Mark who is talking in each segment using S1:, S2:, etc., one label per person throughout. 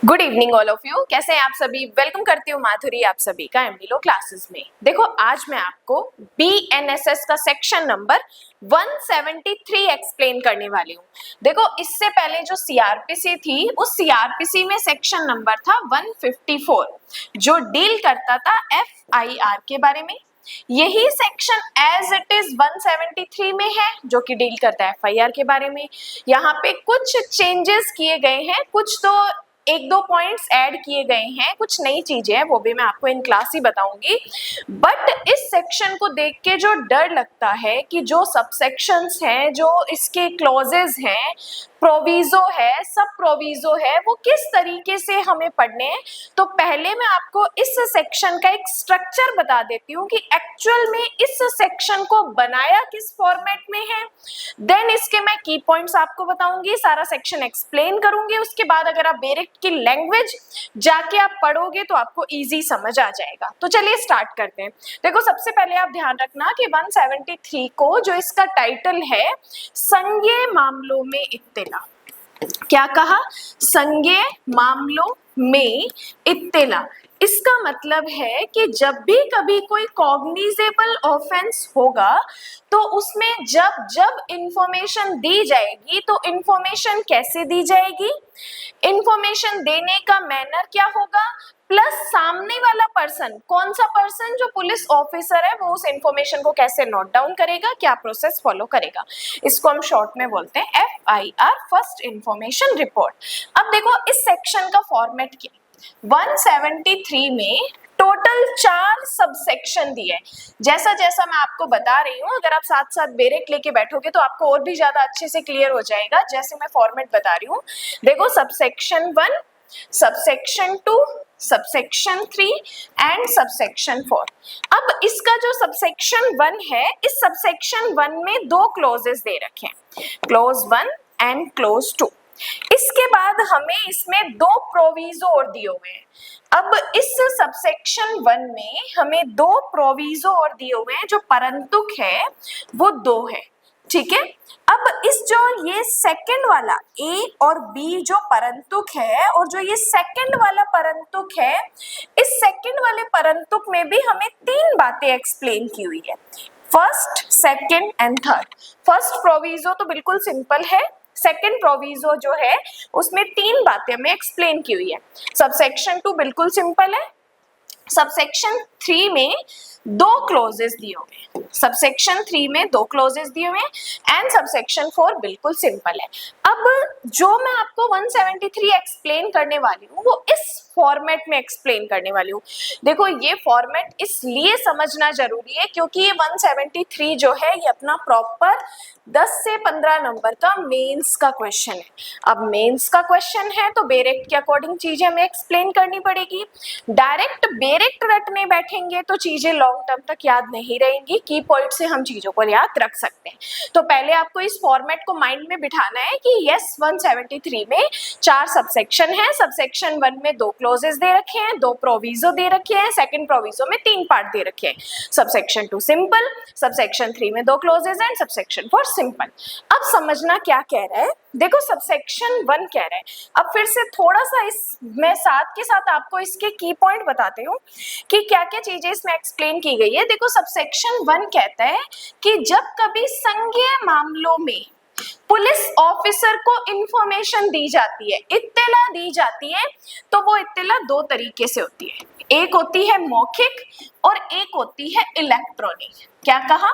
S1: Good evening all of you. कैसे हैं आप सभी? वेलकम करती हूँ माधुरी आप सभी का एमबीलो क्लासेस में। देखो आज मैं आपको बीएनएसएस का सेक्शन नंबर 173 एक्सप्लेन करने वाली हूँ। देखो इससे पहले जो सीआरपीसी थी उस सीआरपीसी में सेक्शन नंबर था 154 जो डील करता था एफआईआर के बारे में। यही सेक्शन एज इट इज 173 में है जो कि डील करता है एफआईआर के बारे में। यहाँ पे कुछ चेंजेस किए गए हैं, कुछ तो एक दो पॉइंट्स ऐड किए गए हैं, कुछ नई चीजें हैं, वो भी मैं आपको इन क्लास ही बताऊंगी। बट इस सेक्शन को देख के जो डर लगता है कि जो सबसेक्शंस हैं, जो इसके क्लॉजेस हैं, प्रोविजो है, सब प्रोविजो है, वो किस तरीके से हमें पढ़ने हैं, तो पहले मैं आपको इस सेक्शन का एक स्ट्रक्चर बता देती हूँ कि एक्चुअल में इस सेक्शन को बनाया किस फॉर्मेट में है। देन इसके मैं की पॉइंट्स आपको बताऊंगी, सारा सेक्शन एक्सप्लेन करूंगी। उसके बाद अगर आप डायरेक्ट की लैंग्वेज जाके आप पढ़ोगे तो आपको इजी समझ आ जाएगा। तो चलिए स्टार्ट करते हैं। देखो सबसे पहले आप ध्यान रखना कि 173 को जो इसका टाइटल है संज्ञेय मामलों में इत्तेला, क्या कहा? संज्ञेय मामलों में इत्तेला। इसका मतलब है कि जब भी कभी कोई कॉग्निजेबल ऑफेंस होगा तो उसमें जब जब इंफॉर्मेशन दी जाएगी तो इंफॉर्मेशन कैसे दी जाएगी, इंफॉर्मेशन देने का मैनर क्या होगा, प्लस सामने वाला पर्सन, कौन सा पर्सन, जो पुलिस ऑफिसर है, वो उस इंफॉर्मेशन को कैसे नोट डाउन करेगा, क्या प्रोसेस फॉलो करेगा। इसको हम शॉर्ट में बोलते हैं एफआईआर, फर्स्ट इंफॉर्मेशन रिपोर्ट। अब देखो इस सेक्शन का फॉर्मेट क्या, 173 में टोटल 4 सबसेक्शन दिए। जैसा जैसा मैं आपको बता रही हूँ, अगर आप साथ साथ ब्रेक लेके बैठोगे तो आपको और भी ज्यादा अच्छे से क्लियर हो जाएगा जैसे मैं फॉर्मेट बता रही हूँ। देखो subsection 1, subsection 2, subsection 3 and subsection 4। अब इसका जो सबसेक्शन 1 है, इस सबसेक्शन 1 में 2 क्लोजेस दे रखे हैं, क्लोज 1 एंड क्लोज 2। इसके बाद हमें इसमें 2 प्रोविजो और दिए हुए हैं। अब इस सबसेक्शन 1 में हमें 2 प्रोविजो और दिए हुए हैं, जो परंतुक है वो 2 है, ठीक है। अब इस जो ये सेकंड वाला ए और बी जो परंतुक है और जो ये सेकंड वाला परंतुक है, इस सेकंड वाले परंतुक में भी हमें 3 बातें एक्सप्लेन की हुई है, first, second and third. First proviso तो बिल्कुल सिंपल है, सेकेंड प्रोविजो जो है उसमें 3 बातें हमें एक्सप्लेन की हुई है। सबसेक्शन 2 बिल्कुल सिंपल है, सबसेक्शन 3 में 2 क्लोजेस दिए हुए हैं, सबसेक्शन 3 में 2 क्लोजेस दिए हुए हैं एंड सबसेक्शन 4 बिल्कुल सिंपल है। अब जो मैं आपको 173 एक्सप्लेन करने वाली हूँ वो इस फॉर्मेट में एक्सप्लेन करने वाली हूँ। देखो ये फॉर्मेट इसलिए समझना जरूरी है क्योंकि ये 173 जो है ये अपना प्रॉपर 10 से 15 नंबर का मेंस का क्वेश्चन है। अब मेंस का क्वेश्चन है तो बेरेक्ट के अकॉर्डिंग चीजें हमें एक्सप्लेन करनी पड़ेगी। डायरेक्ट बेरेक्ट रटने बैठेंगे तो चीजें लॉन्ग टर्म तक याद नहीं रहेंगी, की पॉइंट से हम चीजों को याद रख सकते हैं। तो पहले आपको इस फॉर्मेट को माइंड में बिठाना है कि यस 173 में 4 सबसेक्शन है, सबसेक्शन 1 में 2 क्लोजेस दे रखे हैं, 2 प्रोविजो दे रखे हैं, सेकंड प्रोविजो में 3 पार्ट दे रखे हैं, सबसेक्शन 2 सिंपल, सबसेक्शन 3 में 2 क्लोजेस एंड सबसेक्शन 4 सिंपल। अब समझना क्या कह रहा है, देखो सबसेक्शन 1 कह रहा है, अब फिर से थोड़ा सा इस मैं साथ के साथ आपको इसके की पॉइंट बताती हूँ कि क्या क्या चीजें इसमें एक्सप्लेन की गई है। देखो सबसेक्शन 1 कहता है कि जब कभी संज्ञेय मामलों में पुलिस ऑफिसर को इंफॉर्मेशन दी जाती है, इत्तेला दी जाती है, तो वो इत्तेला 2 तरीके से होती है, एक होती है मौखिक और एक होती है इलेक्ट्रॉनिक। क्या कहा?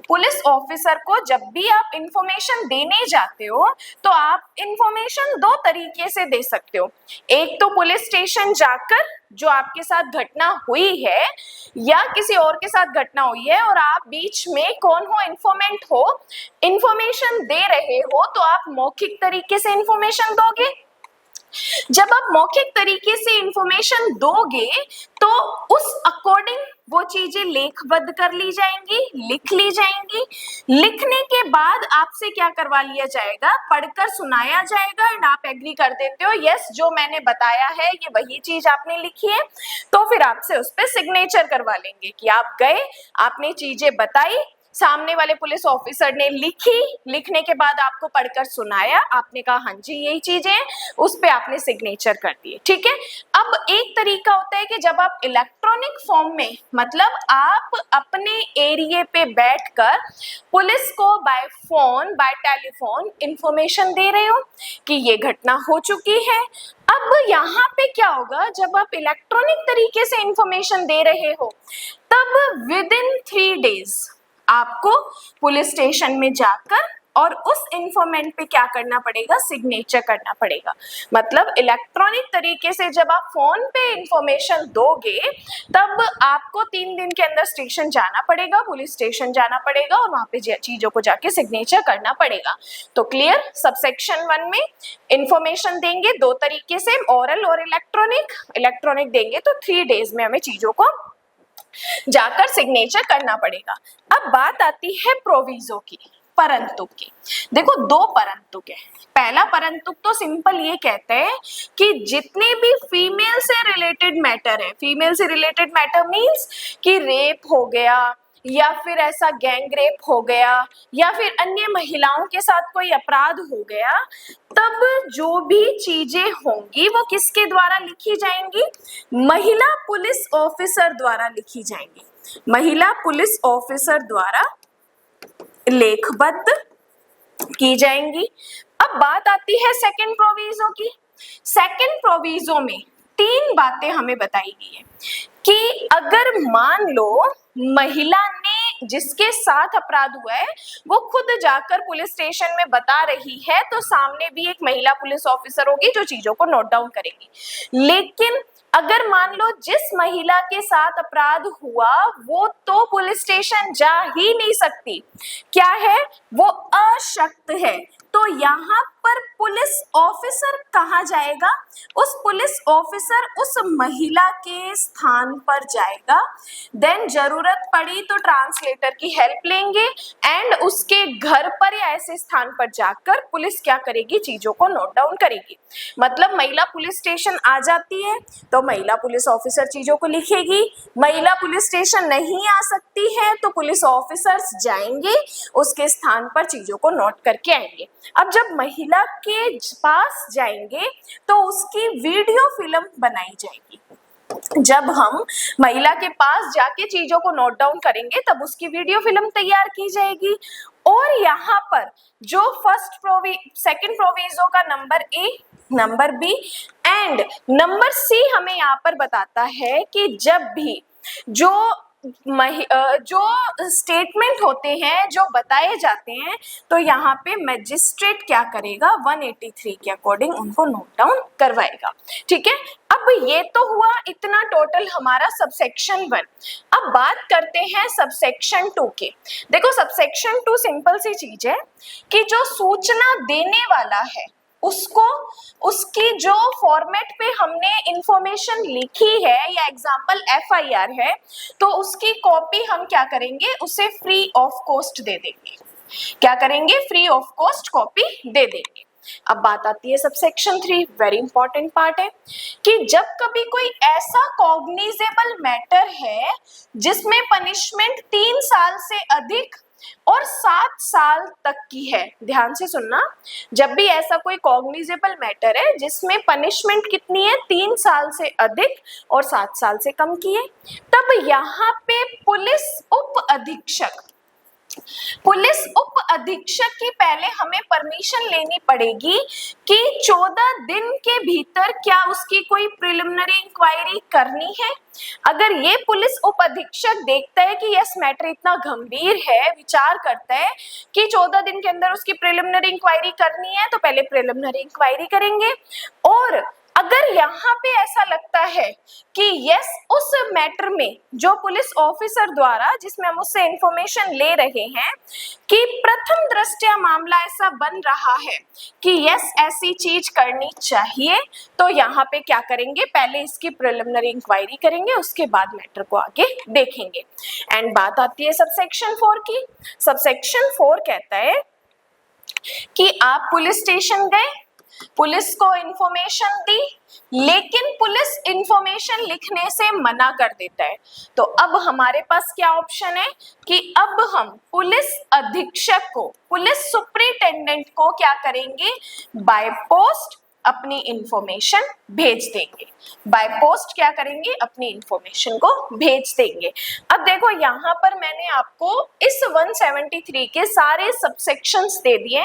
S1: पुलिस ऑफिसर को जब भी आप इंफॉर्मेशन देने जाते हो तो आप इंफॉर्मेशन 2 तरीके से दे सकते हो, एक तो पुलिस स्टेशन जाकर जो आपके साथ घटना हुई है या किसी और के साथ घटना हुई है और आप बीच में कौन हो, इन्फॉर्मेंट हो, इंफॉर्मेशन दे रहे हो, तो आप मौखिक तरीके से इंफॉर्मेशन दोगे। जब आप मौखिक तरीके से इंफॉर्मेशन दोगे तो उस अकॉर्डिंग वो चीजें लेखबद्ध कर ली जाएंगी, लिख ली जाएंगी। लिखने के बाद आपसे क्या करवा लिया जाएगा, पढ़कर सुनाया जाएगा एंड आप एग्री कर देते हो यस जो मैंने बताया है ये वही चीज आपने लिखी है, तो फिर आपसे उस पर सिग्नेचर करवा लेंगे कि आप गए, आपने चीजें बताई, सामने वाले पुलिस ऑफिसर ने लिखी, लिखने के बाद आपको पढ़कर सुनाया, आपने कहा हाँ जी यही चीजें हैं, उस पे आपने सिग्नेचर कर दिए, ठीक है। अब एक तरीका होता है कि जब आप इलेक्ट्रॉनिक फॉर्म में, मतलब आप अपने एरिया पे बैठकर पुलिस को by phone, by telephone information दे रहे हो कि ये घटना हो चुकी है। अब यहाँ पे क्या होगा, जब आप इलेक्ट्रॉनिक तरीके से इंफॉर्मेशन दे रहे हो तब विद इन 3 days आपको पुलिस स्टेशन में जाकर और उस इंफॉर्मेंट पे क्या करना पड़ेगा, सिग्नेचर करना पड़ेगा। मतलब इलेक्ट्रॉनिक तरीके से जब आप फोन पे इंफॉर्मेशन दोगे तब आपको 3 दिन के अंदर स्टेशन जाना पड़ेगा, पुलिस स्टेशन जाना पड़ेगा और वहां पे चीजों को जाके सिग्नेचर करना पड़ेगा। तो क्लियर, सबसेक्शन 1 में इंफॉर्मेशन देंगे 2 तरीके से, ओरल और इलेक्ट्रॉनिक। इलेक्ट्रॉनिक देंगे तो 3 days में हमें चीजों को जाकर सिग्नेचर करना पड़ेगा। अब बात आती है प्रोविजो की, परंतु की। देखो 2 परंतुक है। पहला परंतुक तो सिंपल ये कहते हैं कि जितने भी फीमेल से रिलेटेड मैटर है, फीमेल से रिलेटेड मैटर मींस कि रेप हो गया या फिर ऐसा गैंग रेप हो गया या फिर अन्य महिलाओं के साथ कोई अपराध हो गया, तब जो भी चीजें होंगी वो किसके द्वारा लिखी जाएंगी, महिला पुलिस ऑफिसर द्वारा लिखी जाएंगी। महिला पुलिस ऑफिसर द्वारा लेखबद्ध की जाएंगी। अब बात आती है सेकंड प्रोविजो की। सेकंड प्रोविजो में 3 बातें हमें बताई गई है कि अगर मान लो महिला ने जिसके साथ अपराध हुआ है वो खुद जाकर पुलिस स्टेशन में बता रही है तो सामने भी एक महिला पुलिस ऑफिसर होगी जो चीजों को नोट डाउन करेगी। लेकिन अगर मान लो जिस महिला के साथ अपराध हुआ वो तो पुलिस स्टेशन जा ही नहीं सकती, क्या है वो अशक्त है, तो यहाँ पर पुलिस ऑफिसर कहाँ जाएगा, उस पुलिस ऑफिसर उस महिला के स्थान पर जाएगा। देन जरूरत पड़ी तो ट्रांसलेटर की हेल्प लेंगे एंड उसके घर पर या ऐसे स्थान पर जाकर पुलिस क्या करेगी, चीजों को नोट डाउन करेगी। मतलब महिला पुलिस स्टेशन आ जाती है तो महिला पुलिस ऑफिसर चीजों को लिखेगी, महिला पुलिस स्टेशन नहीं आ सकती है तो पुलिस ऑफिसर्स जाएंगे उसके स्थान पर चीजों को नोट करके आएंगे। अब जब महिला के पास जाएंगे तो उसकी वीडियो फिल्म बनाई जाएगी। जब हम महिला के पास जाके चीजों को नोट डाउन करेंगे तब उसकी वीडियो फिल्म तैयार की जाएगी। और यहाँ पर जो सेकंड प्रोविजो का number A, number B and number C हमें यहाँ पर बताता है कि जब भी जो स्टेटमेंट होते हैं, जो बताए जाते हैं, तो यहाँ पे मैजिस्ट्रेट क्या करेगा, 183 के अकॉर्डिंग उनको नोट डाउन करवाएगा। ठीक है, अब ये तो हुआ इतना टोटल हमारा सबसेक्शन 1। अब बात करते हैं सबसेक्शन 2 के। देखो सबसेक्शन 2 सिंपल सी चीज है कि जो सूचना देने वाला है उसको उसकी जो फॉर्मेट पे हमने इंफॉर्मेशन लिखी है या एग्जाम्पल FIR है तो उसकी कॉपी हम क्या करेंगे, उसे फ्री ऑफ कॉस्ट दे देंगे। क्या करेंगे, फ्री ऑफ कॉस्ट कॉपी दे देंगे। अब बात आती है सबसेक्शन 3, वेरी इंपॉर्टेंट पार्ट है कि जब कभी कोई ऐसा कॉग्निजेबल मैटर है जिसमें पनिशमेंट 3 साल से अधिक और 7 साल तक की है, ध्यान से सुनना, जब भी ऐसा कोई कॉग्निजेबल मैटर है जिसमें पनिशमेंट कितनी है, 3 साल से अधिक और 7 साल से कम की है, तब यहाँ पे पुलिस उप अधीक्षक की पहले हमें परमिशन लेनी पड़ेगी कि 14 दिन के भीतर क्या उसकी कोई प्रिलिमिनरी इंक्वायरी करनी है। अगर ये पुलिस उप अधीक्षक देखता है कि यस मैटर इतना गंभीर है, विचार करता है कि 14 दिन के अंदर उसकी प्रिलिमिनरी इंक्वायरी करनी है, तो पहले प्रिलिमिनरी इंक्वायरी करेंगे। और अगर यहाँ पे ऐसा लगता है कि यस उस मैटर में जो पुलिस ऑफिसर द्वारा, जिसमें हम उससे इंफॉर्मेशन ले रहे हैं, कि प्रथम दृष्टया मामला ऐसा बन रहा है कि यस ऐसी चीज करनी चाहिए, तो यहाँ पे क्या करेंगे, पहले इसकी प्रिलिमिनरी इंक्वायरी करेंगे, उसके बाद मैटर को आगे देखेंगे। एंड बात आती है सबसेक्शन 4 की। सबसेक्शन 4 कहता है कि आप पुलिस स्टेशन गए, पुलिस को इंफॉर्मेशन दी, लेकिन पुलिस इंफॉर्मेशन लिखने से मना कर देता है। तो अब हमारे पास क्या ऑप्शन है कि अब हम पुलिस अधीक्षक को, पुलिस सुपरिटेंडेंट को क्या करेंगे, बाय पोस्ट अपनी इंफॉर्मेशन भेज देंगे। बाय पोस्ट क्या करेंगे, अपनी इंफॉर्मेशन को भेज देंगे। अब देखो यहाँ पर मैंने आपको इस 173 के सारे सबसेक्शंस दे दिए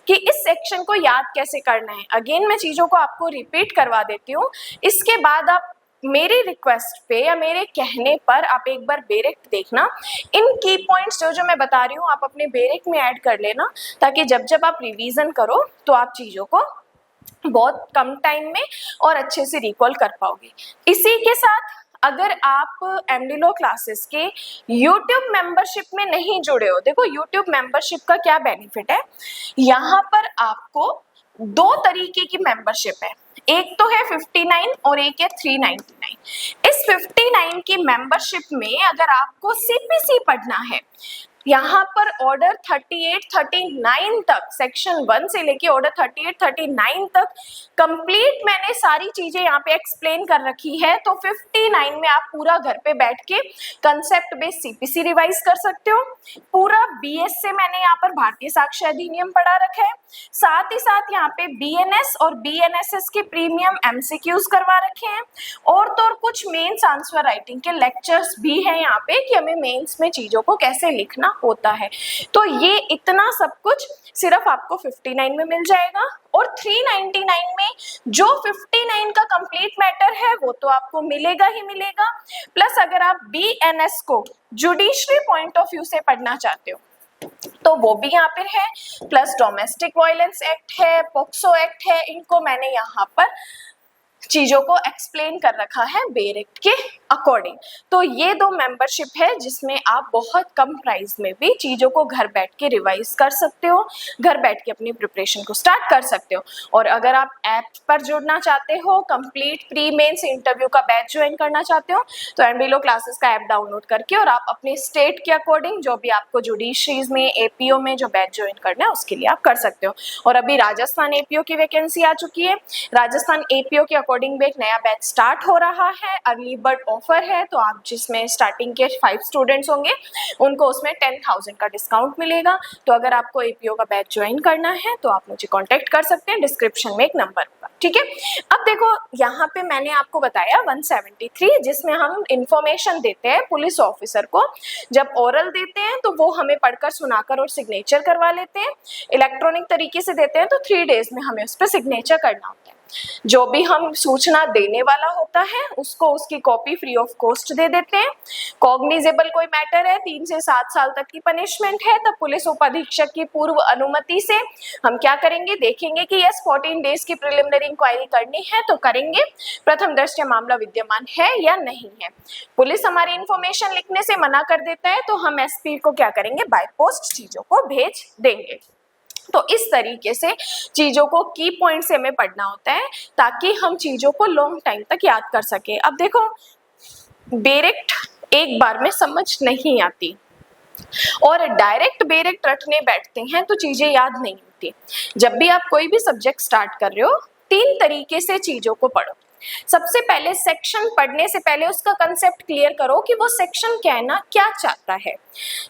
S1: कि इस सेक्शन को याद कैसे करना है। अगेन मैं चीजों को आपको रिपीट करवा देती हूँ, इसके बाद आप मेरी रिक्वेस्ट पे या मेरे कहने पर आप एक बार बेरेक्ट देखना। इन की पॉइंट्स जो मैं बता रही हूँ आप अपने बेरेक्ट में ऐड कर लेना, ताकि जब जब आप रिवीजन करो तो आप चीजों को बहुत कम टाइम में और अच्छे से रिकॉल कर पाओगे। इसी के साथ अगर आप एमडी लॉ क्लासेस के YouTube मेंबरशिप में नहीं जुड़े हो, देखो YouTube मेंबरशिप का क्या बेनिफिट है, यहाँ पर आपको दो तरीके की मेंबरशिप है, एक तो है 59 और एक है 399। इस 59 की मेंबरशिप में अगर आपको सीपीसी पढ़ना है, यहाँ पर ऑर्डर 38, 39 तक, सेक्शन 1 से लेके ऑर्डर 38, 39 तक कंप्लीट मैंने सारी चीजें यहाँ पे एक्सप्लेन कर रखी है। तो 59 में आप पूरा घर पे बैठ के कंसेप्ट बेस्ड सीपीसी रिवाइज कर सकते हो। पूरा बीएस से मैंने यहाँ पर भारतीय साक्ष्य अधिनियम पढ़ा रखा है, साथ ही साथ यहाँ पे बीएनएस और बीएनएसएस के प्रीमियम एमसीक्यूज करवा रखे हैं, और तो और कुछ मेंस आंसर राइटिंग के लेक्चर्स भी हैं यहाँ पे कि हमें मेंस में चीजों को कैसे लिखना होता है। तो ये इतना सब कुछ सिर्फ आपको 59 में मिल जाएगा, और 399 में जो 59 का कंप्लीट मैटर है वो तो आपको मिलेगा ही मिलेगा। प्लस अगर आप बीएनएस को जुडिशरी पॉइंट ऑफ व्यू से पढ़ना चाहते हो तो वो भी यहाँ पर है, प्लस डोमेस्टिक वायलेंस एक्ट है, पॉक्सो एक्ट है, इनको मैंने यहाँ पर चीजों को एक्सप्लेन कर रखा है बेरेक्ट के अकॉर्डिंग। तो ये दो मेंबरशिप है जिसमें आप बहुत कम प्राइस में भी चीजों को घर बैठ के रिवाइज कर सकते हो, घर बैठ के अपनी प्रिपरेशन को स्टार्ट कर सकते हो। और अगर आप ऐप पर जुड़ना चाहते हो, कंप्लीट प्री मेंस इंटरव्यू का बैच ज्वाइन करना चाहते हो, तो एमडी लॉ क्लासेस का ऐप डाउनलोड करके और आप अपने स्टेट के अकॉर्डिंग जो भी आपको जुडिशरीज में, एपीओ में जो बैच ज्वाइन करना है उसके लिए आप कर सकते हो। और अभी राजस्थान एपीओ की वैकेंसी आ चुकी है, राजस्थान एपीओ के अकॉर्डिंग भी एक नया बैच स्टार्ट हो रहा है, अर्ली बर्ड ऑफर है। तो आप जिसमें स्टार्टिंग के 5 स्टूडेंट्स होंगे उनको उसमें 10,000 का डिस्काउंट मिलेगा। तो अगर आपको एपीओ का बैच ज्वाइन करना है तो आप मुझे कांटेक्ट कर सकते हैं, डिस्क्रिप्शन में एक नंबर होगा, ठीक है। अब देखो यहाँ पे मैंने आपको बताया 173 जिसमें हम इंफॉर्मेशन देते हैं पुलिस ऑफिसर को, जब ओरल देते हैं तो वो हमें पढ़कर सुनाकर और सिग्नेचर करवा लेते हैं, इलेक्ट्रॉनिक तरीके से देते हैं तो 3 डेज में हमें उस पर सिग्नेचर करना होता है। जो भी हम सूचना देने वाला होता है उसको उसकी कॉपी फ्री ऑफ कॉस्ट दे देते हैं। कॉग्निजेबल कोई मैटर है, 3 से 7 साल तक की पनिशमेंट है, तब पुलिस उप अधीक्षक की पूर्व अनुमति से हम क्या करेंगे, देखेंगे कि यस 14 डेज की प्रिलिमिनरी इंक्वायरी करनी है तो करेंगे, प्रथम दृष्टया मामला विद्यमान है या नहीं है। पुलिस हमारी इंफॉर्मेशन लिखने से मना कर देता है तो हम एसपी को क्या करेंगे, बाय पोस्ट चीजों को भेज देंगे। तो इस तरीके से चीजों को की पॉइंट से हमें पढ़ना होता है ताकि हम चीजों को लॉन्ग टाइम तक याद कर सके। अब देखो बेरेक्ट एक बार में समझ नहीं आती और डायरेक्ट बेरेक्ट रटने बैठते हैं तो चीजें याद नहीं होती। जब भी आप कोई भी सब्जेक्ट स्टार्ट कर रहे हो 3 तरीके से चीजों को पढ़ो। सबसे पहले सेक्शन पढ़ने से पहले उसका कंसेप्ट क्लियर करो कि वो सेक्शन कहना क्या चाहता है।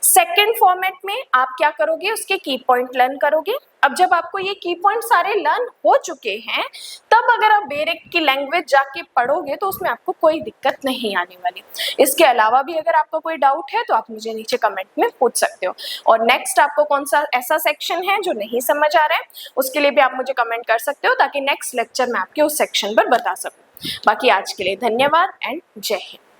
S1: सेकंड फॉर्मेट में आप क्या करोगे, उसके की पॉइंट लर्न करोगे। अब जब आपको ये की पॉइंट सारे लर्न हो चुके हैं तब अगर आप बेरेक्ट की लैंग्वेज जाके पढ़ोगे तो उसमें आपको कोई दिक्कत नहीं आने वाली। इसके अलावा भी अगर आपको कोई डाउट है तो आप मुझे नीचे कमेंट में पूछ सकते हो। और नेक्स्ट आपको कौन सा ऐसा सेक्शन है जो नहीं समझ आ रहा है उसके लिए भी आप मुझे कमेंट कर सकते हो ताकि नेक्स्ट लेक्चर में आपके उस सेक्शन पर बता सकूं। बाकी आज के लिए धन्यवाद एंड जय हिंद।